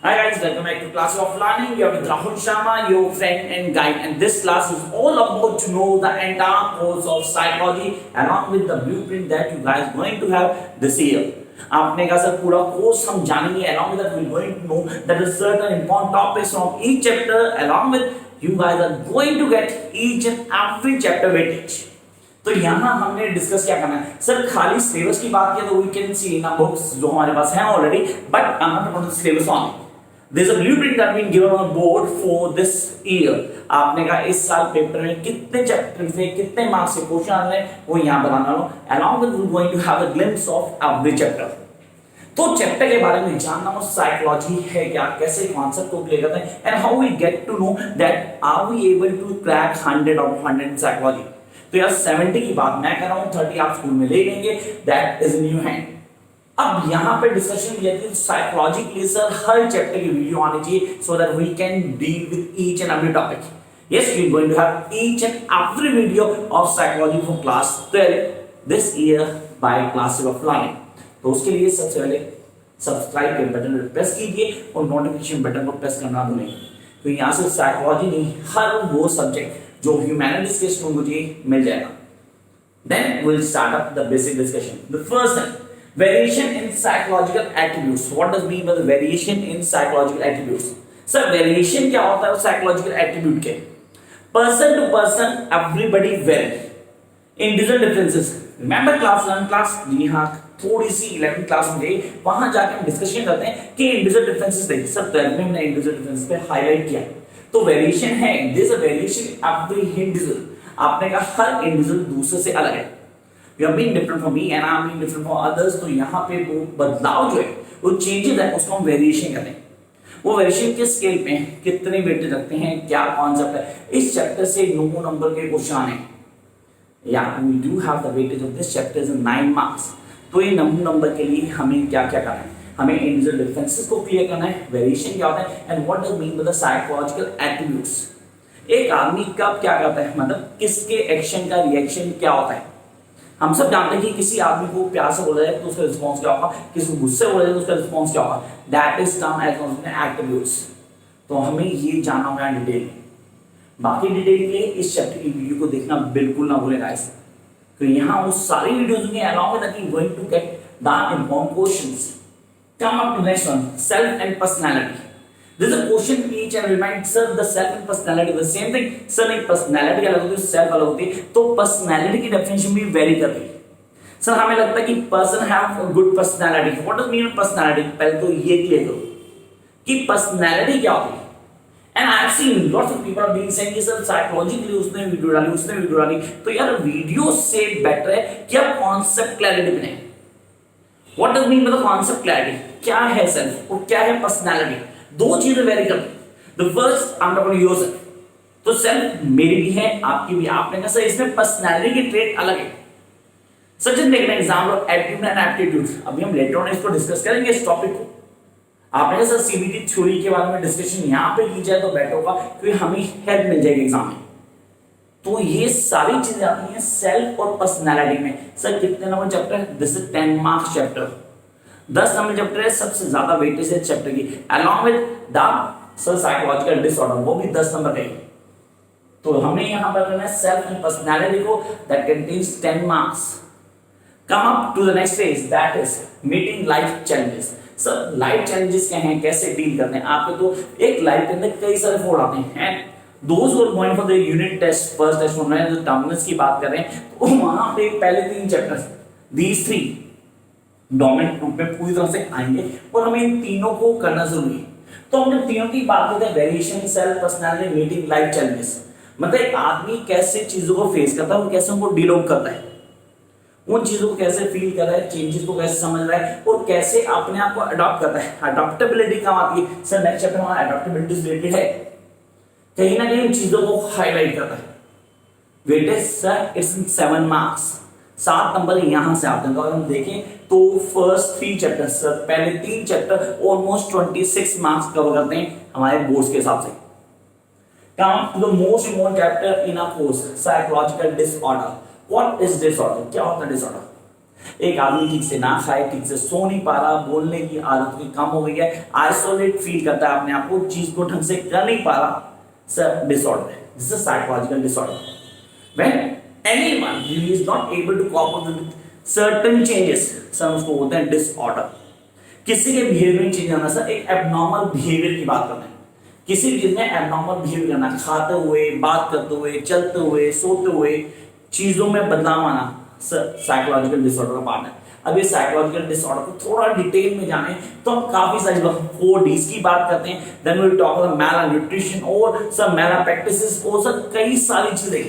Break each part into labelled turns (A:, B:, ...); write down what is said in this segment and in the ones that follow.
A: Hi guys, welcome back to Class of Learning. You are with Rahul Sharma, your friend and guide, and this class is all about to know the entire course of psychology along with the blueprint that you guys going to have this year. आपने कहा sir पूरा course हम जानेंगे, along with that we are going to know that the certain important topics from each chapter, along with you guys are going to get each and every chapter weightage. तो यहाँ हमने discuss क्या करना है sir, खाली syllabus की बात किया तो we can see in books जो हमारे पास है already, but I am not about the syllabus only. There is a blueprint that been given on board for this year. आपने कहा इस साल पेपर में कितने चैप्टर से कितने मार्क्स के क्वेश्चन आने हैं वो यहाँ बताना लो. Along with we are going to have a glimpse of every chapter. तो चैप्टर के बारे में जानना हो, साइकोलॉजी है क्या, कैसे कॉन्सेप्ट को क्लियर करते हैं, and how we get to know that are we able to crack 100 out of 100 in psychology. तो यार 70 की बात मैं कर रहा हूँ, 30 आप स्कूल में ले लेंगे, that is in new hand. अब यहाँ पे डिस्कशन किया कि साइकोलॉजी के लिए सर हर चैप्टर की वीडियो आनी चाहिए so that we can deal with each and every topic. Yes, we are going to have each and every video of psychology for class 12 this year by classes of learning. तो उसके लिए सबसे पहले subscribe के button पर press कीजिए और notification button को प्रेस करना भूलें. तो यहाँ से साइकोलॉजी नहीं, हर वो सब्जेक्ट जो ह्यूमैनिटीज के स्टूडेंट को मिल जाएगा. Then we will start up the basic discussion. The first thing, variation in psychological attributes. What does mean by the variation in psychological attributes? Sir, variation क्या होता है psychological attribute के? Person to person, everybody vary. Individual differences. Remember class 1 class? जी हाँ, थोड़ी सी 11th class में गई, वहां जाके हम डिस्कशन करते हैं कि individual differences देखिए. सर 12th में हमने individual differences पे हाईलाइट किया. तो वेरिएशन है, there is a variation in every individual. आपने कहा हर इंडिविजुअल दूसरे से अलग है. You are being different from me and I am being different from others. तो यहाँ पे वो बदलाव जो है, वो चेंजेस है, उसको हम वेरिएशन कहते हैं. वो वेरिएशन किस स्केल पे है, कितने वेटेज रखते हैं, क्या कॉन्सेप्ट है, इस चैप्टर से 9 नंबर के क्वेश्चन आने. या we do have the weightage of this chapter is 9 marks. तो ये 9 नंबर के लिए हमें क्या क्या करना है, हमें इंडिविजुअल डिफरेंसेस को क्लियर करना है, वेरिएशन क्या होता है, and what does mean by the psychological attributes. एक आदमी कब क्या करता है, मतलब किसके एक्शन का रिएक्शन क्या होता है. हम सब जानते हैं कि किसी आदमी को प्यार से बोला जाए तो उसका रिस्पांस क्या होगा, किसी को गुस्से बोला जाए तो उसका रिस्पांस क्या होगा. That is term as attributes. तो हमें ये जानना होगा डिटेल में. बाकी डिटेल के लिए इस चैप्टर की वीडियो को देखना बिल्कुल ना भूलें गाइस. तो यहाँ वो सारी वीडियोस होंगे along with that you going to get the important questions. Come up to next one, self and personality. This is a question each and remind sir the self and personality the same thing. Sir नहीं, personality अलग होती है, self अलग होती है, तो personality की definition भी vary करती है. सर हमें लगता है कि person have a good personality. What does mean personality? पहले तो ये clear करो कि personality क्या होती है. And I have seen lots of people are being saying कि सर psychology के लिए उसने वीडियो डाली, उसने वीडियो डाली. तो यार वीडियो से बेटर है कि आप कॉन्सेप्ट क्लैरिटी बनाएं. What does mean by the concept clarity? क्या है सेल्फ और क्या है पर्सनैलिटी, दो चीजें वेरी करती हैं. The first I am talking yourself. तो सेल्फ मेरी भी है, आपकी भी. आपने कहा सर इसमें पर्सनैलिटी के ट्रेट अलग है. Sir just take an example of attitude and aptitude. अभी हम लेटर ऑन इसको डिस्कस करेंगे इस टॉपिक को. आपने कहा सर सीबीटी थ्योरी के बारे में डिस्कशन यहाँ पे की जाए तो बेटर होगा क्योंकि हमें हेल्प मिल जाएगी एग्जाम में. तो ये सारी चीजें आती हैं सेल्फ और पर्सनैलिटी में. सर कितने नंबर चैप्टर है, this is 10 marks chapter, 10 number chapter है, सबसे ज्यादा वेटेज है चैप्टर की. Along with the sir psychological disorder, वो भी 10 नंबर का. तो हमने यहां पर करना है सेल्फ एंड पर्सनैलिटी को, that contains 10 marks. Come up to the next phase, that is meeting life challenges. Sir life challenges क्या हैं, कैसे डील करते हैं. आपके तो एक लाइफ के अंदर कई सारे फोड़ आते हैं. Those who are going for the unit test, first test में जो टर्मिनल्स की बात कर रहे हैं, तो वहां पे पहले 3 चैप्टर्स, these 3 डोमिनेंट ग्रुप में पूरी तरह से आएंगे और हमें इन तीनों को करना जरूरी है. तो हम जब तीनों की बात करते हैं, variation, self, personality, meeting life challenges, मतलब एक आदमी कैसे चीजों को फेस करता है और कैसे उनको डील करता है, उन चीजों को कैसे फील कर रहा है, चेंजेस को कैसे समझ रहा है और कैसे अपने आप को अडॉप्ट करता है. अडॉप्टेबिलिटी कहाँ आती है. सर नेक्स्ट चैप्टर हमारा अडॉप्टेबिलिटी से रिलेटेड है, कहीं ना कहीं चीजों को हाईलाइट करता है. Weightage sir it's 7 marks, 7 number यहां से आते हैं. तो अगर हम देखें तो फर्स्ट 3 चैप्टर, सर पहले 3 चैप्टर ऑलमोस्ट 26 मार्क्स कवर करते हैं हमारे बोर्ड्स के हिसाब से. Come to the most important chapter in a course, psychological disorder. What is disorder, क्या होता है डिसऑर्डर. एक आदमी ठीक से ना खाए, ठीक से सो नहीं पा रहा, बोलने की आदत भी कम हो गई है, आइसोलेट फील करता है अपने आप को, चीज को ढंग से कर नहीं पा रहा, सर डिसऑर्डर है, this is psychological disorder. When anyone who is not able to cope up with certain changes, sir उसको बोलते हैं डिसऑर्डर। किसी के बिहेवियर में चेंज आना, सर एक एबनॉर्मल बिहेवियर की बात कर रहे हैं, किसी चीज में एबनॉर्मल बिहेवियर करना, खाते हुए, बात करते हुए, चलते हुए, सोते हुए, चीजों में बदलाव आना, सर साइकोलॉजिकल डिसऑर्डर का पार्ट है। अब ये साइकोलॉजिकल डिसऑर्डर को थोड़ा डिटेल में जाने तो हम काफी सारी 4 Ds की बात करते हैं, then we will talk about malnutrition और सर मैलाप्रैक्टिसेस और सर कई सारी चीजें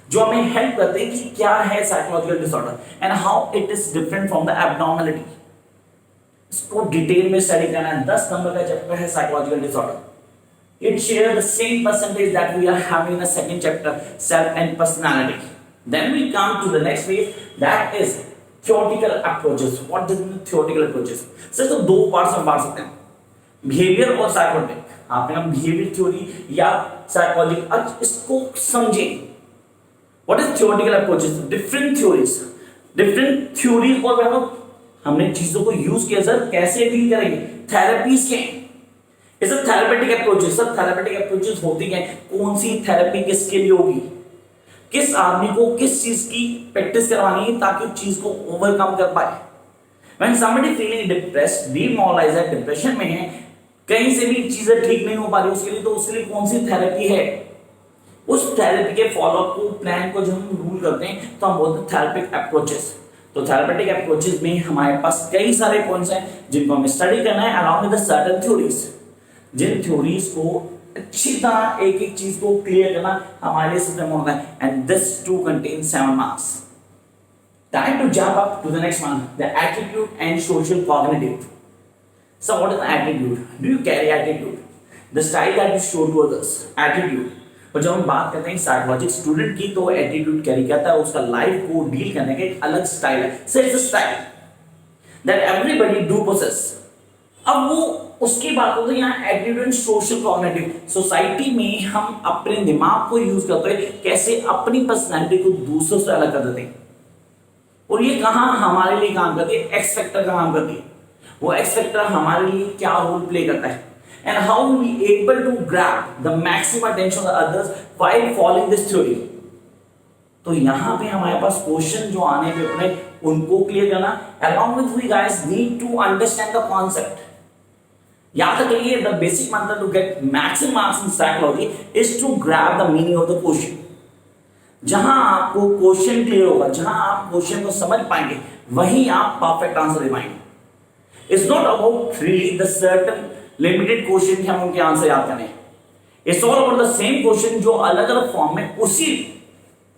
A: जो हमें हेल्प करते हैं कि क्या है psychological disorder and how it is different from the abnormality. इसको डिटेल में स्टडी करना है। 10 नंबर का चैप्टर है psychological disorder. It shares the same percentage that we are having in the second chapter, self and personality. Then we come to the next phase, that is theoretical approaches. What does mean theoretical approaches? Sir तो 2 parts में बांट सकते हैं, behaviour और psychologic. आपने कहा behaviour theory या psychology, अब इसको समझें। What is theoretical approaches? Different theories, different theories और हमने चीजों को यूज किया, सर कैसे डील करेंगे, थेरेपीज के थेरेपेटिक अप्रोचेस। सब थेरेपेटिक अप्रोचेस होती हैं, कौन सी थेरेपी किसके लिए होगी, किस आदमी को किस चीज की प्रैक्टिस करवानी है ताकि उस चीज को ओवरकम कर पाए। When somebody feeling depressed, demoralized है, डिप्रेशन में है, कहीं से भी चीजें ठीक नहीं हो पा रही उसके लिए, तो उसके लिए कौन सी थेरेपी है, उस थेरेपी के फॉलोअप को, प्लान को जब हम रूल करते हैं तो हम बोलते हैं थेरेपिक अप्रोचेस। तो थेरेपेटिक अप्रोचेस में हमारे पास कई सारे पॉइंट्स हैं जिनको हमें स्टडी करना है along with the certain theories. जिन थ्योरीज को अच्छी तरह एक एक चीज को क्लियर करना हमारे लिए सबसे इम्पोर्टेंट है, and this to contain 7 marks. Time to jump up to the next one, the attitude and social cognitive. So what is attitude? Do you carry attitude? The style that you show to others, attitude. और जब हम बात करते हैं psychologic student की, तो attitude carry करता है, उसका लाइफ को डील करने का एक अलग स्टाइल है। So it's a style that everybody do possess. अब वो उसकी बात होती है यहाँ attitude and social cognitive. Society में हम अपने दिमाग को यूज करते हैं, कैसे अपनी पर्सनैलिटी को दूसरों से अलग कर देते हैं, और ये कहाँ हमारे लिए काम करती है, एक्स फैक्टर का काम करती है। वो एक्स फैक्टर हमारे लिए क्या रोल प्ले करता है, and how we able to grab the maximum attention of others while following this theory. तो यहाँ पे हमारे पास क्वेश्चन जो आने पे अपने उनको क्लियर करना, along with we guys need to understand the concept। याद रखिए the basic method to get maximum marks in psychology is to grab the meaning of the question. जहां आपको क्वेश्चन क्लियर होगा, जहां आप क्वेश्चन को समझ पाएंगे, वहीं आप परफेक्ट आंसर दे पाएंगे। It's not about really the certain limited question कि हम उनके आंसर याद करें। It's all about the same question जो अलग अलग फॉर्म में उसी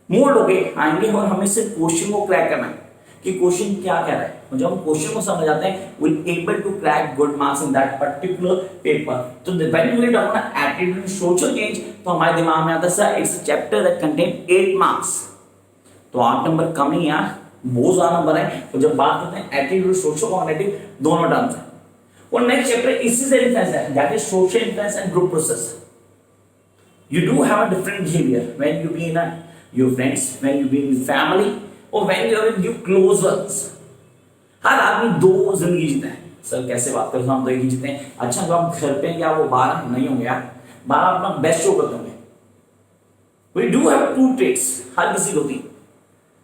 A: मोड हो गए आएंगे, और हमें सिर्फ क्वेश्चन को क्रैक करना है कि क्वेश्चन क्या कह रहा है। जब हम क्वेश्चन को समझ जाते हैं, we'll able to crack good marks in that particular paper। तो when we talk about attitude and social change, तो हमारे दिमाग में आता है sir it's a chapter that contain 8 marks. तो 8 नंबर कम नहीं यार, बहुत ज्यादा नंबर है। तो जब बात करते हैं एटीट्यूड और सोशल कॉग्निटिव, दोनों टर्म्स है। और नेक्स्ट चैप्टर इसी से इन्फ्लुएंस है, that is social influence and group process. You do have a different behavior when you be in your friends, when you be in family, or when you are in your close ones। हर आदमी 2 जिंदगी जीते हैं। Sir कैसे बात करें, हम तो एक ही जीते हैं। अच्छा जो हम घर पे क्या वो 12 नहीं होंगे यार, 12 अपना बेस्ट शो करते होंगे। We do have 2 traits, हर किसी को होती।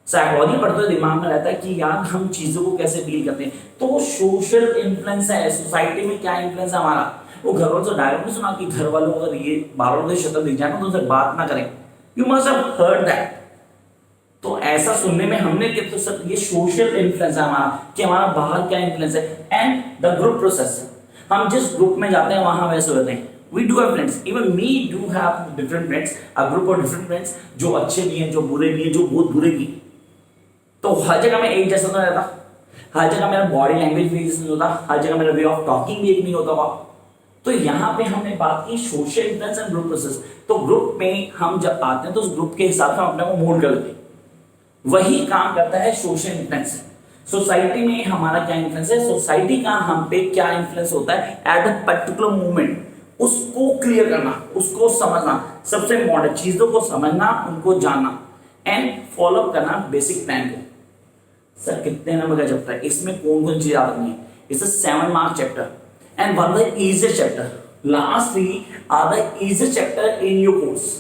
A: साइकोलॉजी पढ़ते हुए दिमाग में रहता है कि यार हम चीजों को कैसे डील करते हैं। तो सोशल इन्फ्लुएंस है, सोसाइटी में क्या इन्फ्लुएंस है हमारा। वो घर वालों से डायरेक्ट नहीं सुना कि घर वालों अगर ये 12 बजे शक्ल दिख जाए ना तो उनसे बात ना करें। You must have heard that. तो ऐसा सुनने में हमने कि तो सर ये सोशल इन्फ्लुएंस है हमारा, कि हमारा बाहर क्या इन्फ्लुएंस है। एंड द ग्रुप प्रोसेस, हम जिस ग्रुप में जाते हैं वहां वैसे होते हैं। We do have friends, even me do have different friends, a group of different friends, जो अच्छे भी हैं, जो बुरे भी हैं, जो बहुत बुरे भी। तो हर जगह में एक जैसा तो रहता, हर जगह मेरा बॉडी लैंग्वेज भी एक जैसा नहीं होता, हर जगह मेरा वे ऑफ टॉकिंग भी एक नहीं होता। तो यहाँ पे हमने बात की social influence and group process. तो ग्रुप में हम जब आते हैं तो उस ग्रुप के हिसाब से हम अपने को मोल्ड कर लेते हैं। वही काम करता है सोशल इन्फ्लुएंस। सोसाइटी में हमारा क्या इन्फ्लुएंस है, सोसाइटी का हम पे क्या इन्फ्लुएंस होता है एट अ पर्टिकुलर मोमेंट, उसको क्लियर करना, उसको समझना, सबसे इम्पोर्टेंट चीजों को समझना, उनको जानना एंड फॉलो करना बेसिक प्लान को। सर कितने नंबर का चैप्टर है, इसमें कौन कौन चीज याद रखनी है? It's a 7 mark chapter and one the easiest chapter, last 3 are the easiest chapter in your course.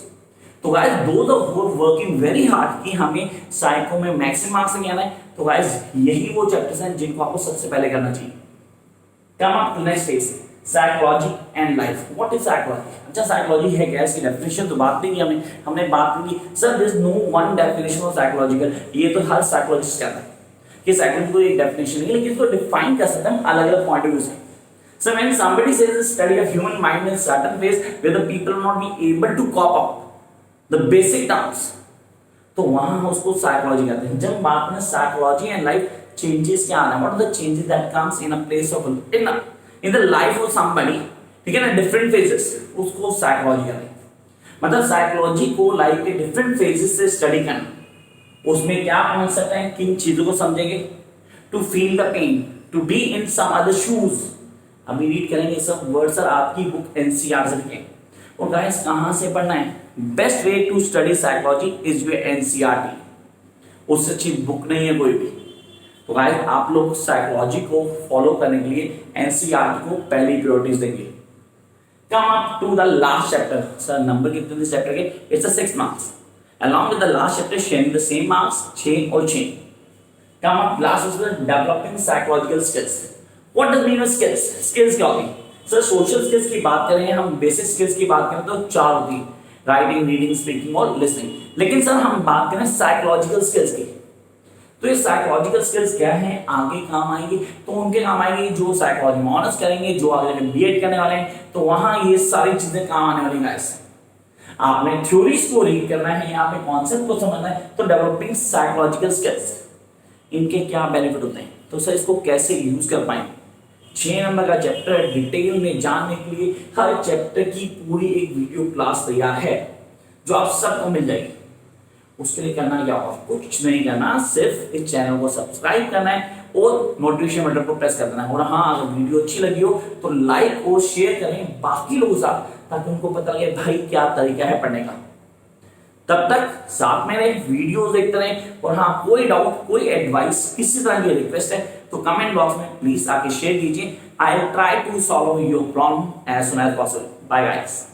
A: तो guys those are working very hard कि हमें साइको में मैक्सिमम मार्क्स नहीं आना है, तो गाइस यही वो चैप्टर्स हैं जिनको आपको सबसे पहले करना चाहिए। Come up to next phase, psychology and life. What is psychology? अच्छा साइकोलॉजी है क्या, इसकी डेफिनेशन तो बात नहीं की हमने बात नहीं की sir there is no one definition of psychological, ये तो हर साइकोलॉजिस्ट कहता है कि साइकोलॉजी को एक डेफिनेशन नहीं है, लेकिन इसको डिफाइन कर सकते हैं अलग अलग पॉइंट ऑफ व्यू से। So when somebody says the study of human mind in certain phase where the people will not be able to cope up the basic terms, तो वहां उसको साइकोलॉजी कहते हैं। जब बात में साइकोलॉजी एंड लाइफ चेंजेस क्या आना, what are the changes that comes in a place of in the life of somebody, ठीक है ना, डिफरेंट फेजेस, उसको साइकोलॉजी कहते हैं। मतलब साइकोलॉजी को लाइफ के डिफरेंट फेजेस से स्टडी करना। उसमें क्या कॉन्सेप्ट है, किन चीजों को समझेंगे? To feel the pain, to be in some other shoes. अभी रीड करेंगे सब वर्ड सर आपकी बुक एनसीआर से लिखे। और गाइस कहां से पढ़ना है? Best way to study psychology is your NCERT, उससे अच्छी बुक नहीं है कोई भी। तो गाइस आप लोग साइकोलॉजी को फॉलो करने के लिए एनसीईआरटी को पहली प्रायोरिटीज देंगे। Come up to the last chapter. Sir number कितने इस चैप्टर के? It's a 6 marks along with the last chapter sharing the same marks 6 और 6। कम अप लास्ट उसमें developing psychological skills. What does mean skills? Skills क्या होती है? Sir social skills की बात करें, हम बेसिक स्किल्स की बात करें तो 4 होती है, राइटिंग, रीडिंग, स्पीकिंग और लिसनिंग। लेकिन सर हम बात करें साइकोलॉजिकल स्किल्स की, तो ये साइकोलॉजिकल स्किल्स क्या है, आगे काम आएंगे? तो उनके काम आएंगे जो साइकोलॉजी में ऑनर्स करेंगे, जो आगे बीएड करने वाले हैं, तो वहां ये सारी चीजें काम आने वाली गाइस। आपने थ्योरीज को रीड करना है, यहाँ पे कॉन्सेप्ट को समझना है, तो डेवलपिंग साइकोलॉजिकल स्किल्स, इनके क्या बेनिफिट होते हैं, तो सर इसको कैसे यूज कर पाएंगे? 6 नंबर का चैप्टर डिटेल में जानने के लिए हर चैप्टर की पूरी एक वीडियो क्लास तैयार है जो आप सबको मिल जाएगी। उसके लिए करना क्या होगा? कुछ नहीं करना, सिर्फ इस चैनल को सब्सक्राइब करना है और नोटिफिकेशन बटन को प्रेस कर देना है। और हाँ, अगर वीडियो अच्छी लगी हो तो लाइक और शेयर करें बाकी लोगों के साथ, ताकि उनको पता लगे भाई क्या तरीका है पढ़ने का। तब तक साथ में रहे, वीडियोस देखते रहें। और हाँ, कोई डाउट, कोई एडवाइस, किसी तरह की रिक्वेस्ट है तो कमेंट बॉक्स में प्लीज आके शेयर कीजिए। I will try to solve your problem as soon as possible. Bye guys.